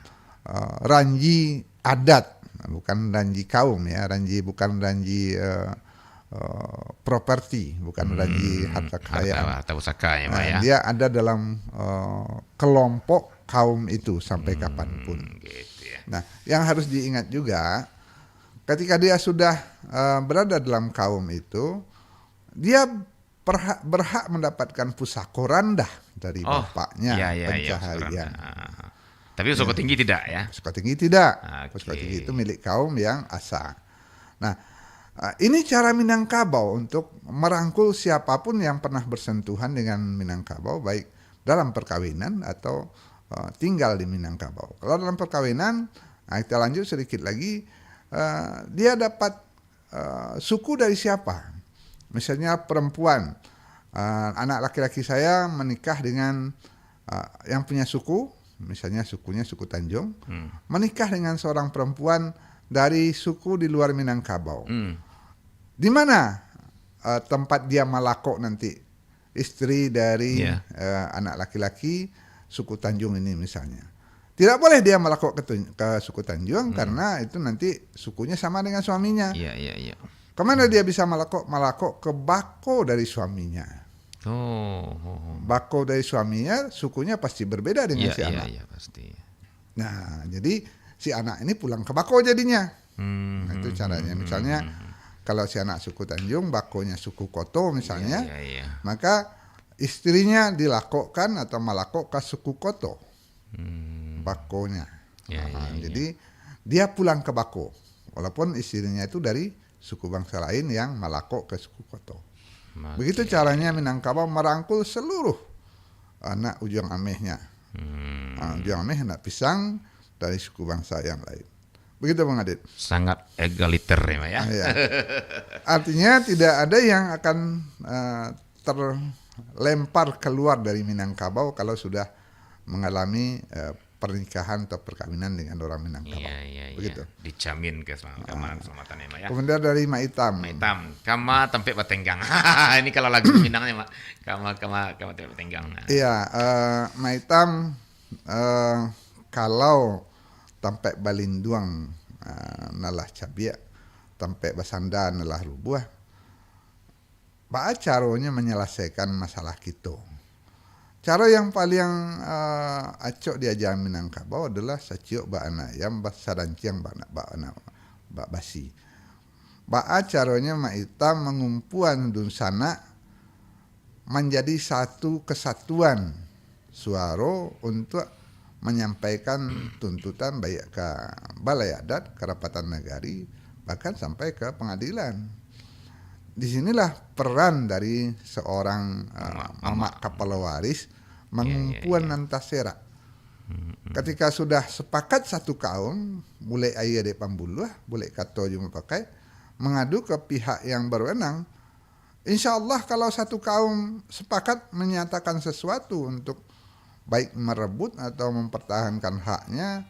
ranji adat, bukan ranji kaum ya. Bukan ranji properti, bukan ranji harta kekayaan. Harta pusaka ya, Mak ya. Dia ada dalam kelompok kaum itu sampai kapanpun. Gitu ya. Nah, yang harus diingat juga, ketika dia sudah berada dalam kaum itu, dia berhak mendapatkan pusako randah dari bapaknya, pencaharian. Tapi pusako tinggi tidak ya? Pusako tinggi tidak. Okay. Pusako tinggi itu milik kaum yang asa. Nah, ini cara Minangkabau untuk merangkul siapapun yang pernah bersentuhan dengan Minangkabau, baik dalam perkawinan atau tinggal di Minangkabau. Kalau dalam perkawinan, kita lanjut sedikit lagi, dia dapat suku dari siapa? Misalnya perempuan, anak laki-laki saya menikah dengan yang punya suku, misalnya sukunya suku Tanjung, menikah dengan seorang perempuan dari suku di luar Minangkabau. Di mana tempat dia Malako nanti? Istri dari anak laki-laki suku Tanjung ini misalnya. Tidak boleh dia Malako ke suku Tanjung karena itu nanti sukunya sama dengan suaminya. Iya. Kemana dia bisa Malako ke bako dari suaminya. Bako dari suaminya sukunya pasti berbeda dengan si anak. Iya, pasti. Nah, jadi si anak ini pulang ke bako jadinya. Nah, itu caranya. Misalnya kalau si anak suku Tanjung, bakonya suku Koto misalnya, maka istrinya dilakokan atau Malako ke suku Koto, bakonya. Jadi dia pulang ke bako, walaupun istrinya itu dari suku bangsa lain yang Malako ke suku Koto. Begitu caranya Minangkabau merangkul seluruh anak ujung amehnya. Ujung ameh anak pisang dari suku bangsa yang lain. Begitu Bang Adit. Sangat egaliter ya. Ya. Artinya tidak ada yang akan terlempar keluar dari Minangkabau kalau sudah mengalami pernikahan atau perkawinan dengan orang Minangkabau. Iya. Begitu. Dijamin keselamatan ya, Mak ya. Kemudian dari Mak Itam. Kama tempe batenggang. Ini kalau lagu Minangnya, Mak. Kama tempe batenggang. Iya, Mak Itam kalau tampe balinduang nalah cabia, tampe basanda nalah rubuah. Ba caranya menyelesaikan masalah kita. Cara yang paling acok diajar Minangkabau adalah saciok ba anak yang sadanciang ba basi. Ba caranya Mak Itam mengumpuan dunsana menjadi satu kesatuan suara untuk menyampaikan tuntutan baik ke Balai Adat, Kerapatan Nagari, bahkan sampai ke pengadilan. Disinilah peran dari seorang mama kepala waris mengumpuan nantasera. Ketika sudah sepakat satu kaum, boleh ayah de pambuluh, boleh kata cuma pakai, mengadu ke pihak yang berwenang. Insya Allah kalau satu kaum sepakat menyatakan sesuatu untuk baik merebut atau mempertahankan haknya,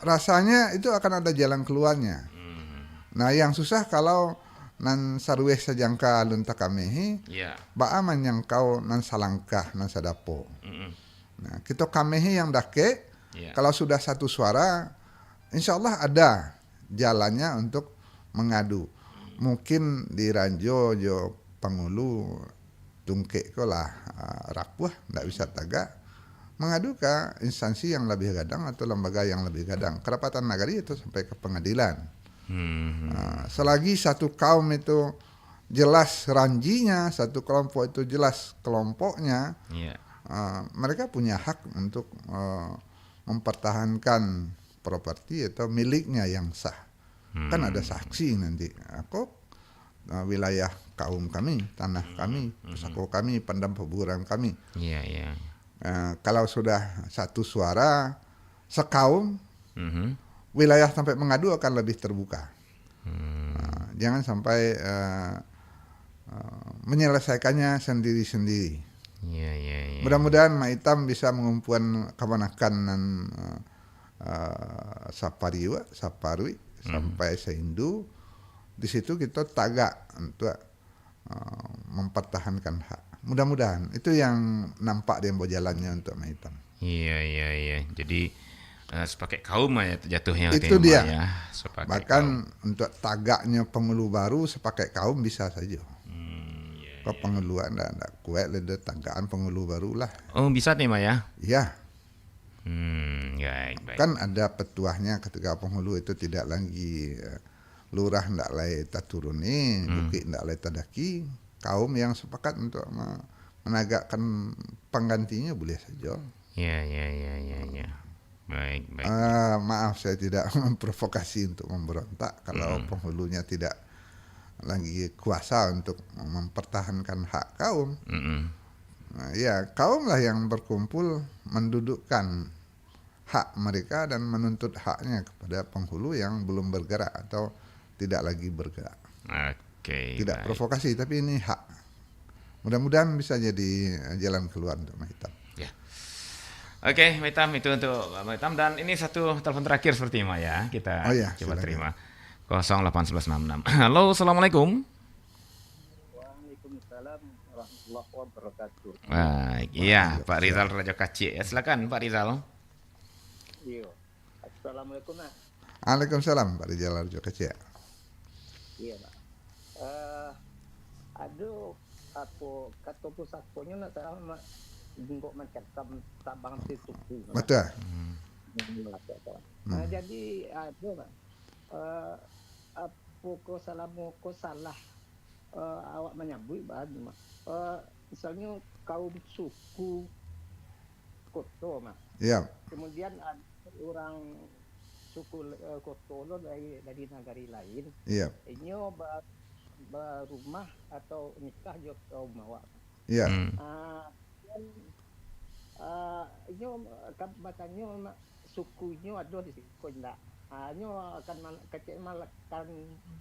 rasanya itu akan ada jalan keluarnya. Nah, yang susah kalau nan sarweh sajangka luntakamehi, ba'a manyangkau nan salangkah nan sadapo. Nah, kita kamehi yang dake, kalau sudah satu suara, insya Allah ada jalannya untuk mengadu. mungkin di Ranjo jo Pangulu tungke ko lah rapuh ndak bisa tagak mengadu ke instansi yang lebih gadang atau lembaga yang lebih gadang. Kerapatan nagari itu sampai ke pengadilan. Selagi satu kaum itu jelas ranjinya, satu kelompok itu jelas kelompoknya, mereka punya hak untuk mempertahankan properti atau miliknya yang sah. Kan ada saksi nanti. Aku wilayah kaum kami, tanah kami, pusako kami, pandam peburan kami. Kalau sudah satu suara sekaum, wilayah sampai mengadu akan lebih terbuka. Jangan sampai menyelesaikannya sendiri-sendiri. Mudah-mudahan Maitam bisa mengumpulkan kemanakan dan Saparui sampai Seindu. Di situ kita tagak untuk mempertahankan hak. Mudah-mudahan itu yang nampak di jalannya untuk Maitam. Iya. Jadi sebagai kaum ya jatuhnya itu dia. Ya, bahkan kaum. Untuk tagaknya Pengulu baru sebagai kaum bisa saja. Kok pengeluan ada kuat ada tagaan Pengulu baru lah. Oh bisa nih Ma ya? Iya. Baik. Kan ada petuahnya ketika Pengulu itu tidak lagi lurah ndak lay taturuni, bukit ndak lay tadaki, kaum yang sepakat untuk menegakkan penggantinya boleh saja. Iya. Baik. Maaf saya tidak memprovokasi untuk memberontak kalau penghulunya tidak lagi kuasa untuk mempertahankan hak kaum. Kaum lah yang berkumpul mendudukkan hak mereka dan menuntut haknya kepada penghulu yang belum bergerak atau tidak lagi bergerak. Tidak provokasi tapi ini hak. Mudah-mudahan bisa jadi jalan keluar untuk Maitam. Oke, Maitam itu untuk Maitam dan ini satu telepon terakhir seperti ya kita coba terima 08166. Halo, assalamualaikum. Waalaikumsalam warahmatullahi wabarakatuh. Baik, iya Pak Rizal Raja Kacik. Silakan Pak Rizal. Iya. Assalamualaikum Pak. Waalaikumsalam Pak Rizal Raja Kacik. Iya Pak. Aduh, apa kata pusakonya nak sama bungkuk macam tabang situku. Betul. Jadi ada Pak. Apa ko salah awak menyambut bahan Mak. Misalnya kaum suku Koto Mak. Iya. Kemudian ada orang suku Koto dari negari lain. Iya. Ini berumah atau nikah jo kaum awak. Iya. Ini katanya sukunya ada di situ enggak. Nyo akan kecil malakan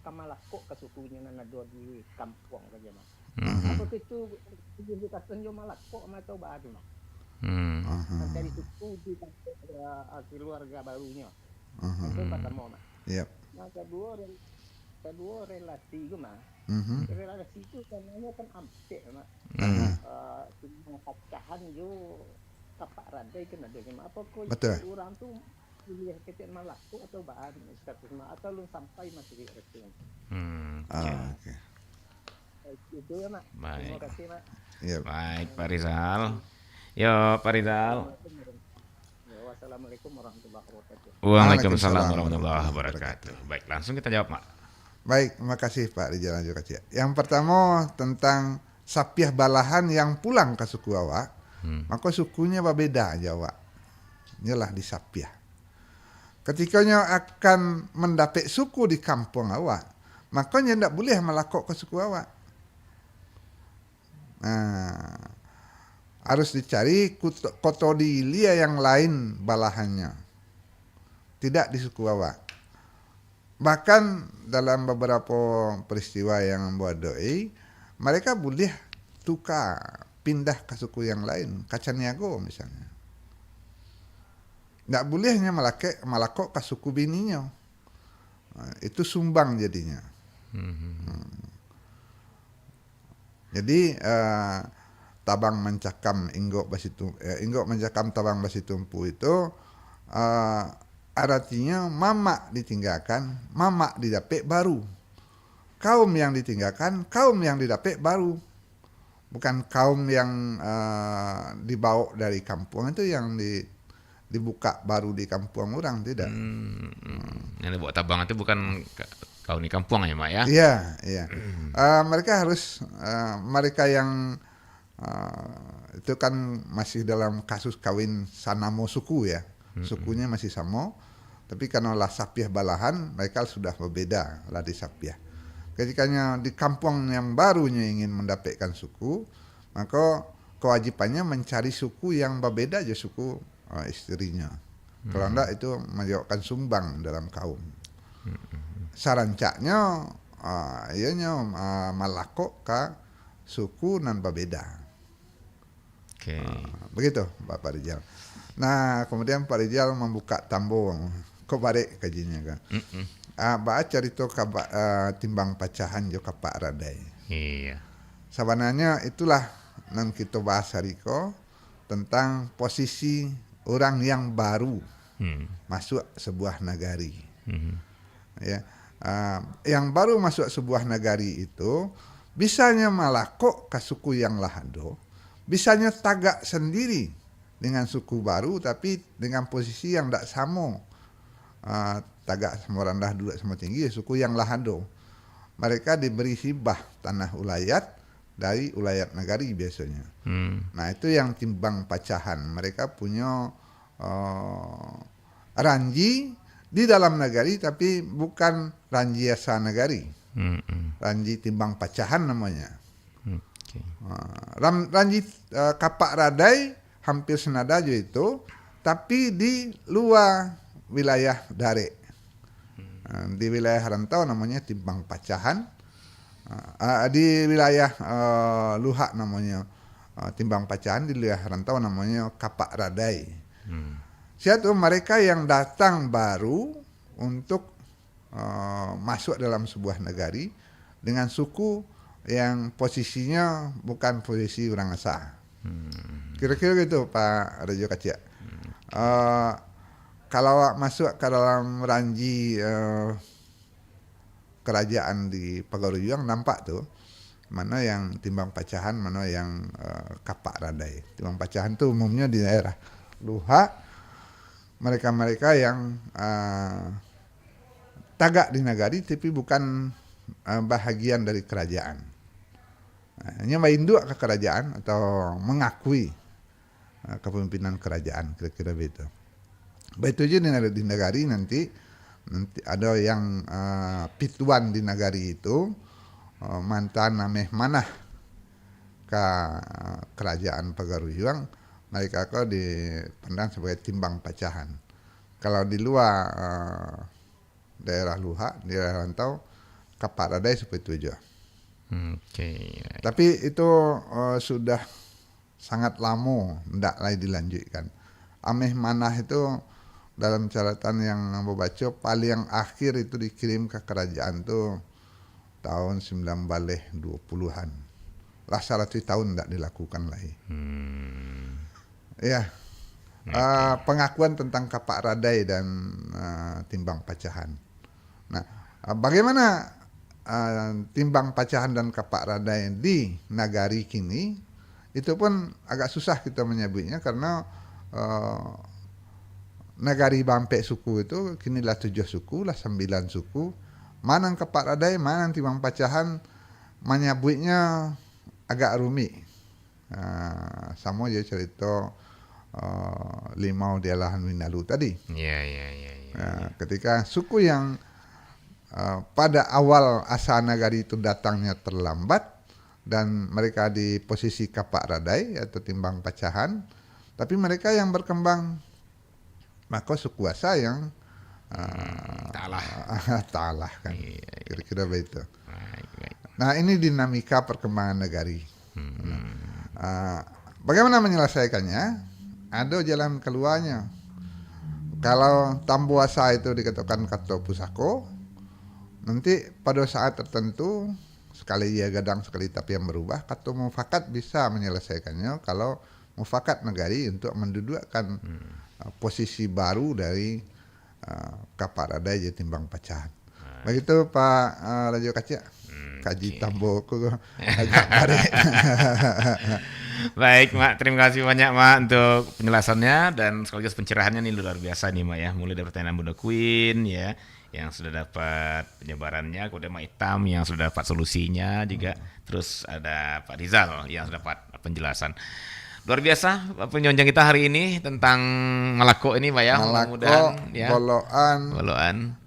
kamalako ke sukunya nan ada di kampung saja Mas. Apa itu dikatakan jo malako atau baru Mas. Dari suku di keluarga barunya. Itu pertama Mas. Iya. Nah kedua relasi itu Mas. Relasi itu karena kan ampek Mas. Cuma kacahan jo tapak radai kan ada Mas. Apa kok orang tuh pilih kecil malaku atau bahan status atau lu sampai masih di rekening. Oke. Itu ya Mak. Terima kasih Mak. Baik Pak Rizal. Yo Pak Rizal. Wassalamualaikum warahmatullahi wabarakatuh. Waalaikumsalam warahmatullahi wabarakatuh. Baik, langsung kita jawab Mak. Baik, terima kasih Pak Rizal Raja Kacik. Yang pertama tentang sapiah balahan yang pulang ke suku awak, maka sukunya berbeda Jawa. Nyalah di sapiah. Ketikanya akan mendapat suku di kampung awak, makanya tidak boleh melakok ke suku awak. Harus dicari kotodilia yang lain balahannya, tidak di suku awak. Bahkan dalam beberapa peristiwa yang membuat doi, mereka boleh tukar pindah ke suku yang lain, Kacaniago misalnya. Tidak bolehnya malakok ke suku bininya. Itu sumbang jadinya. Jadi tabang mencakam inggok mencakam tabang basi tumpu itu artinya mamak ditinggalkan, mamak didapet baru. kaum yang ditinggalkan, kaum yang didapek baru. Bukan kaum yang dibawa dari kampung itu yang dibuka baru di kampung orang, tidak. Yang dibawa tabang itu bukan kau di kampung ya, Mak ya? Iya, iya. Mereka harus mereka yang itu kan masih dalam kasus kawin sanamo suku ya, sukunya masih samo, tapi karena lah sapiah balahan mereka sudah berbeda lah di sapiah. Ketikanya di kampung yang barunya ingin mendapatkan suku, maka kewajibannya mencari suku yang berbeda aja suku istrinya. Kalau enggak itu menjawabkan sumbang dalam kaum. Sarancaknya ianya malako ka suku nan berbeda. Begitu Pak Rijal. Nah kemudian Pak Rijal membuka tambo kok balik kajinya kan. Baca cerita timbang pacahan jo kapak radai. Iya. Sebenarnya itulah nan kita bahas hariko tentang posisi orang yang baru masuk sebuah nagari. Ya, yang baru masuk sebuah nagari itu bisanya malako ke suku yang lahado, bisanya tagak sendiri dengan suku baru tapi dengan posisi yang tidak sama. Tagak sama rendah duduk sama tinggi suku yang lahado. Mereka diberi hibah tanah ulayat dari ulayat nagari biasanya. Nah itu yang timbang pacahan. Mereka punya ranji di dalam nagari tapi bukan ranji asa nagari. Ranji timbang pacahan namanya. Ranji kapak radai hampir senada aja itu, tapi di luar wilayah dare. Di wilayah rantau namanya timbang pacahan. Di wilayah luhak namanya timbang pacahan, di wilayah rantau namanya kapak radai. Siatu mereka yang datang baru untuk masuk dalam sebuah negari dengan suku yang posisinya bukan posisi orang asal. Kira-kira gitu Pak Rejo Kacia. Kalau masuk ke dalam ranji kerajaan di Pagaruyung nampak tuh mana yang timbang pacahan, mana yang kapak radai. Timbang pacahan tuh umumnya di daerah luhak, mereka-mereka yang tagak di nagari tapi bukan bahagian dari kerajaan. Hanya induk ke kerajaan atau mengakui kepemimpinan kerajaan, kira-kira begitu. Begitu aja di nagari nanti ada yang pituan di nagari itu mantan nameh manah ke kerajaan Pagaruyung, mereka kok dipandang sebagai timbang pacahan. Kalau di luar daerah luhak, di daerah rantau, kapak radai seperti itu aja. Tapi itu sudah sangat lama tidak lagi dilanjutkan. Ameh manah itu dalam catatan yang membaca paling akhir itu dikirim ke kerajaan tuh tahun 1920-an. Lah 100 tahun tidak dilakukan lagi. Ya, pengakuan tentang kapak radai dan timbang pacahan. Nah, bagaimana timbang pacahan dan kapak radai di nagari kini? Itu pun agak susah kita menyebutnya karena nagari Bampek suku itu kini lah 7 suku, lah 9 suku. Mana kapak radai, mana timbang pacahan, menyebutnya agak rumit. Sama aja cerita Limau di Alahan Winalu tadi. Ketika suku yang pada awal asal nagari itu datangnya terlambat dan mereka di posisi kapak radai atau timbang pacahan, tapi mereka yang berkembang, maka suku asa yang ta'alah kan, kira-kira begitu. Nah ini dinamika perkembangan nagari. Bagaimana menyelesaikannya? Ada jalan keluarnya. Kalau tambuasa itu dikatakan kato pusako, nanti pada saat tertentu sekali ia gadang sekali tapi yang berubah, kato mufakat bisa menyelesaikannya kalau mufakat nagari untuk mendudukkan posisi baru dari kapak radai jadi timbang pacahan. Begitu Pak Radio Kaca. Kaji Tamboko agak tarik. Baik Mak, terima kasih banyak Mak untuk penjelasannya dan sekaligus pencerahannya nih luar biasa nih Mak ya. Mulai dari pertanyaan Bunda Queen ya, yang sudah dapat penyebarannya, kemudian Mak Itam yang sudah dapat solusinya juga, terus ada Pak Rizal yang sudah dapat penjelasan. Luar biasa penjelasan kita hari ini tentang Malako ini Pak ya. Malako, ya. Boloan.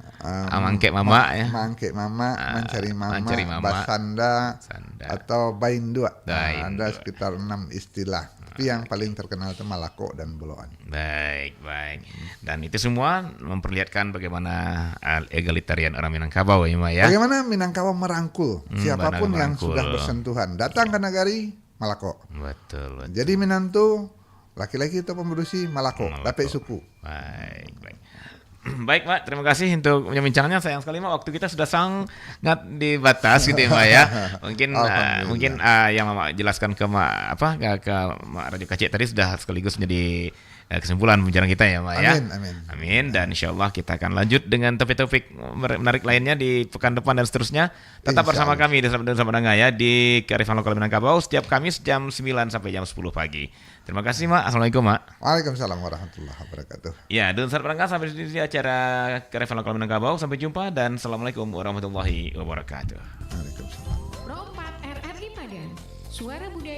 Mangkek mama ya. Mangkek mama, mencari mama, basanda, atau baindua. Ada sekitar 6 istilah. Tapi yang paling terkenal itu Malako dan Boloan. Baik. Dan itu semua memperlihatkan bagaimana egalitarian orang Minangkabau ya, Ma ya. Bagaimana Minangkabau merangkul siapapun yang sudah bersentuhan. Datang ke Nagari, Malako. Betul. Jadi Minantu, laki-laki itu pemberusi Malako, dapat suku. Baik. Baik Mak, terima kasih untuk perbincangannya. Sayang sekali Mak, waktu kita sudah sangat dibatas gitu ya Mak ya. Mungkin yang Mak jelaskan ke Mak ke Mak Radio Kacik tadi sudah sekaligus menjadi kesimpulan pembicaraan kita ya Mak ya. Amin. Dan insyaallah kita akan lanjut dengan topik-topik menarik lainnya di pekan depan dan seterusnya. Tetap bersama kami di Sama Danga ya di Kearifan Lokal Minangkabau setiap Kamis jam 9 sampai jam 10 pagi. Terima kasih Mak. Assalamualaikum Mak. Waalaikumsalam warahmatullahi wabarakatuh. Ya, dan sahabat pendengar sampai di sini acara Kearifan Lokal Minangkabau. Sampai jumpa dan assalamualaikum warahmatullahi wabarakatuh. Waalaikumsalam. Pro 4 RRI Padang, suara budaya.